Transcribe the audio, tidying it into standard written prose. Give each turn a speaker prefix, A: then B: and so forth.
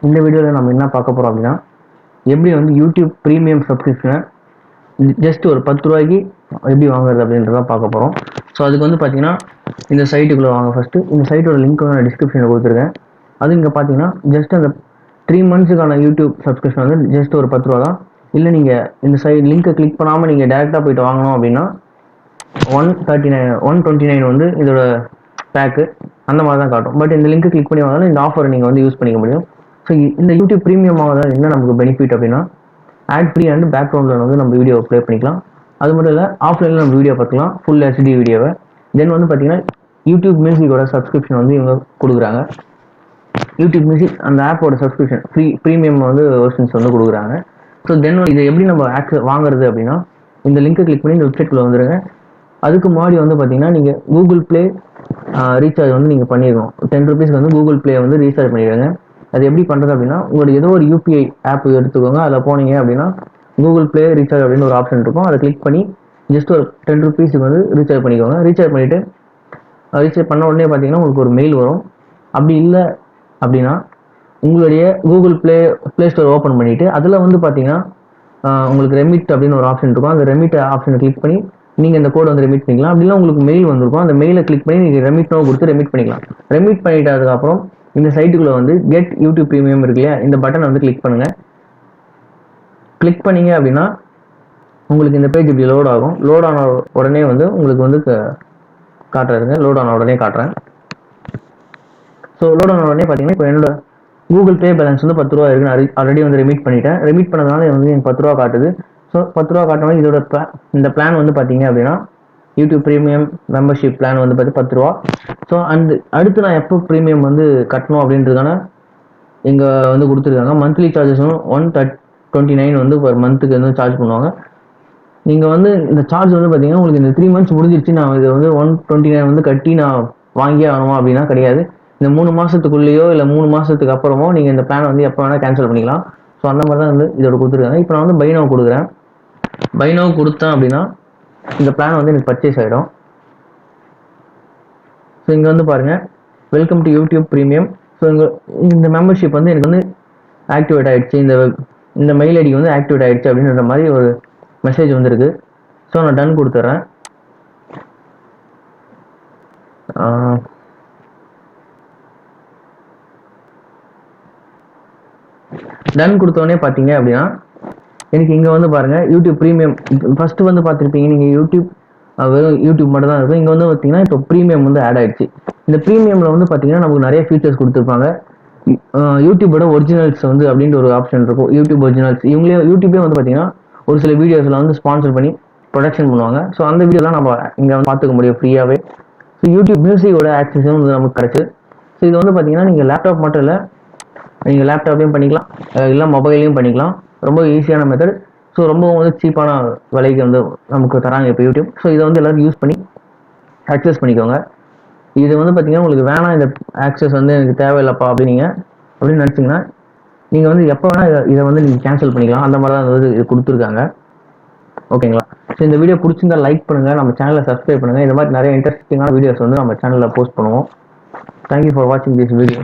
A: இந்த வீடியோவில் நம்ம என்ன பார்க்க போகிறோம் அப்படின்னா, எப்படி வந்து யூடியூப் ப்ரீமியம் சப்ஸ்கிரிப்ஷனை ஜஸ்ட் ஒரு 10 ரூபாய்க்கு எப்படி வாங்குறது அப்படின்றத பார்க்க போகிறோம். ஸோ அதுக்கு வந்து பார்த்தீங்கன்னா இந்த சைட்டுக்குள்ளே வாங்க. ஃபஸ்ட்டு இந்த சைட்டோட லிங்க் வந்து நான் டிஸ்கிரிப்ஷனில் கொடுத்துருக்கேன். அது இங்கே பார்த்தீங்கன்னா ஜஸ்ட் அந்த 3 மந்த்ஸுக்கான யூடியூப் சப்ஸ்கிரிப்ஷன் வந்து ஜஸ்ட் ஒரு 10 ரூபா தான். இல்லை நீங்கள் இந்த லிங்கை கிளிக் பண்ணாமல் நீங்கள் டேரெக்டாக போயிட்டு வாங்கணும் அப்படின்னா 129 வந்து இதோட பேக்கு அந்த மாதிரி தான் காட்டும். பட் இந்த லிங்க் கிளிக் பண்ணி வாங்கினாலும் இந்த ஆஃபரை நீங்கள் வந்து யூஸ் பண்ணிக்க முடியும். ஸோ இந்த யூடியூப் ப்ரீமியம் ஆகுது என்ன நமக்கு பெனிஃபிட் அப்படின்னா, ஆட் ஃப்ரீ அண்ட் பேக்ரவுண்டில் வந்து நம்ம வீடியோ ப்ளே பண்ணிக்கலாம். அது மட்டும் இல்லை, ஆஃப்லைனில் நம்ம வீடியோ பார்த்துக்கலாம், ஃபுல் ஹெச்டி வீடியோவை. தென் வந்து பார்த்தீங்கன்னா யூடியூப் மியூசிக்கோட சப்ஸ்கிரிப்ஷன் வந்து இவங்க கொடுக்குறாங்க. யூடியூப் மியூசிக் அந்த ஆப்போட சப்ஸ்கிரிப்ஷன் ப்ரீமியம் வந்து வெர்ஷன்ஸ் வந்து கொடுக்குறாங்க. ஸோ தென் இதை எப்படி நம்ம வாங்குறது அப்படின்னா, இந்த லிங்கை கிளிக் பண்ணி இந்த வெப்சைட்குள்ளே வந்துடுங்க. அதுக்கு முன்னாடி வந்து பார்த்தீங்கன்னா நீங்கள் கூகுள் ப்ளே ரீசார்ஜ் வந்து நீங்கள் பண்ணிடுவோம். 10 ருபீஸ்க்கு வந்து கூகுள் ப்ளே வந்து ரீசார்ஜ் பண்ணிடுங்க. அது எப்படி பண்ணுறது அப்படின்னா, உங்களோட ஏதோ ஒரு யூபிஐ ஆப் எடுத்துக்கோங்க. அதில் போனீங்க அப்படின்னா கூகுள் ப்ளே ரீசார்ஜ் அப்படின்னு ஒரு ஆப்ஷன் இருக்கும். அதை கிளிக் பண்ணி ஜஸ்ட் ஒரு 10 ருபீஸுக்கு வந்து ரீசார்ஜ் பண்ணிக்கோங்க. ரீசார்ஜ் பண்ணிவிட்டு ரீசார்ஜ் பண்ண உடனே பார்த்தீங்கன்னா உங்களுக்கு ஒரு மெயில் வரும். அப்படி இல்லை அப்படின்னா உங்களுடைய கூகுள் ப்ளே ஸ்டோர் ஓப்பன் பண்ணிவிட்டு அதில் வந்து பார்த்தீங்கன்னா உங்களுக்கு ரெமிட் அப்படின்னு ஒரு ஆப்ஷன் இருக்கும். அந்த ரெமிட் ஆப்ஷனை கிளிக் பண்ணி நீங்கள் இந்த கோட் வந்து ரெமிட் பண்ணிக்கலாம். அப்படிலாம் உங்களுக்கு மெயில் வந்திருக்கும். அந்த மெயிலை கிளிக் பண்ணி நீங்கள் ரெமிட் நோ கொடுத்து ரெமிட் பண்ணிக்கலாம். ரெமிட் பண்ணிட்டதுக்கப்புறம் இந்த சைட்டுக்குள்ளே வந்து கெட் யூடியூப் ப்ரீமியம் இருக்கு இல்லையா, இந்த பட்டனை வந்து கிளிக் பண்ணுங்கள். கிளிக் பண்ணீங்க அப்படின்னா உங்களுக்கு இந்த பேஜ் இப்படி லோட் ஆகும். லோட் ஆன உடனே வந்து உங்களுக்கு வந்து காட்டுறதுங்க. லோட் ஆன உடனே காட்டுறேன். ஸோ லோட் ஆன உடனே பார்த்தீங்கன்னா இப்போ என்னோட கூகுள் பே பேலன்ஸ் வந்து 10 ரூபா இருக்குது. நான் ஆல்ரெடி வந்து ரெமிட் பண்ணிட்டேன். ரெமிட் பண்ணதுனால வந்து எனக்கு 10 ரூபா காட்டுது. ஸோ 10 ரூபா காட்டினாலும் இதோட இந்த பிளான் வந்து பார்த்தீங்க அப்படின்னா யூடியூப் ப்ரீமியம் மெம்பர்ஷிப் பிளான் வந்து பார்த்து 10 ரூபா. ஸோ அடுத்து நான் எப்போ ப்ரீமியம் வந்து கட்டணும் அப்படின்றதான இங்கே வந்து கொடுத்துருக்காங்க. மந்த்லி சார்ஜஸும் 129 வந்து ஒரு மந்த்துக்கு வந்து சார்ஜ் பண்ணுவாங்க. நீங்கள் வந்து இந்த சார்ஜ் வந்து பார்த்தீங்கன்னா உங்களுக்கு இந்த 3 மந்த்ஸ் முடிஞ்சிருச்சு, நான் இது வந்து 129 வந்து கட்டி நான் வாங்கியே ஆகணுமா அப்படின்னா கிடையாது. இந்த 3 மாதத்துக்குள்ளேயோ இல்லை 3 மாதத்துக்கு அப்புறமோ நீங்கள் இந்த பிளான் வந்து எப்போ வேணால் கேன்சல் பண்ணிக்கலாம். ஸோ அந்த மாதிரி தான் வந்து இதோட கொடுத்துருக்காங்க. இப்போ நான் வந்து பை நவ் கொடுக்குறேன். பை நவ் கொடுத்தேன் அப்படின்னா இந்த பிளான் வந்து எனக்கு பர்ச்சேஸ் ஆகிடும். ஸோ இங்கே வந்து பாருங்கள், welcome to YouTube premium. So இந்த மெம்பர்ஷிப் வந்து எனக்கு வந்து ஆக்டிவேட் ஆகிடுச்சு, இந்த மெயில் ஐடி வந்து ஆக்டிவேட் ஆகிடுச்சு அப்படின்ற மாதிரி ஒரு மெசேஜ் வந்துருக்கு. ஸோ நான் டன் கொடுத்துட்றேன். டன் கொடுத்தோடனே பார்த்தீங்க அப்படின்னா எனக்கு இங்கே வந்து பாருங்கள் யூடியூப் ப்ரீமியம் ஃபஸ்ட்டு வந்து பார்த்துருப்பீங்க நீங்கள் யூடியூப் வெறும் யூடியூப் மட்டும் தான் இருக்கும். இங்கே வந்து பார்த்தீங்கன்னா இப்போ ப்ரீமியம் வந்து ஆட் ஆகிடுச்சு. இந்த ப்ரீமியமில் வந்து பார்த்தீங்கன்னா நமக்கு நிறைய ஃபீச்சர்ஸ் கொடுத்துருப்பாங்க. யூடியூபோட ஒரிஜினல்ஸ் வந்து அப்படின்ற ஒரு ஆப்ஷன் இருக்கும். யூடியூப் ஒரிஜினல்ஸ் யூடியூபே வந்து பார்த்தீங்கன்னா ஒரு சில வீடியோஸில் வந்து ஸ்பான்சர் பண்ணி ப்ரொடக்ஷன் பண்ணுவாங்க. ஸோ அந்த வீடியோலாம் நம்ம இங்கே வந்து பார்த்துக்க முடியும் ஃப்ரீயாகவே. ஸோ யூடியூப் மியூசிக்கோட ஆக்சஸும் வந்து நமக்கு கிடச்சி. ஸோ இது வந்து பார்த்தீங்கன்னா நீங்கள் லேப்டாப் மட்டும் இல்லை, நீங்கள் லேப்டாப்லையும் பண்ணிக்கலாம், இல்லை மொபைல்லையும் பண்ணிக்கலாம். ரொம்ப ஈஸியான மெத்தட். ஸோ ரொம்ப வந்து சீப்பான விலைக்கு வந்து நமக்கு தராங்க இப்போ யூடியூப். ஸோ இதை வந்து எல்லோரும் யூஸ் பண்ணி ஆக்சஸ் பண்ணிக்கோங்க. இது வந்து பார்த்தீங்கன்னா உங்களுக்கு வேணாம், இந்த ஆக்சஸ் வந்து எனக்கு தேவையில்லைப்பா அப்படின்னு நினச்சிங்கன்னா நீங்கள் வந்து எப்போ வேணால் இதை வந்து நீங்கள் கேன்சல் பண்ணிக்கலாம். அந்த மாதிரி தான் வந்து இது கொடுத்துருக்காங்க. ஓகேங்களா? ஸோ இந்த வீடியோ பிடிச்சிருந்தா லைக் பண்ணுங்கள், நம்ம சேனலை சப்ஸ்கிரைப் பண்ணுங்கள். இந்த மாதிரி நிறைய இன்ட்ரெஸ்டிங்கான வீடியோஸ் வந்து நம்ம சேனலில் போஸ்ட் பண்ணுவோம். தேங்க்யூ ஃபார் வாட்சிங் திஸ் வீடியோ.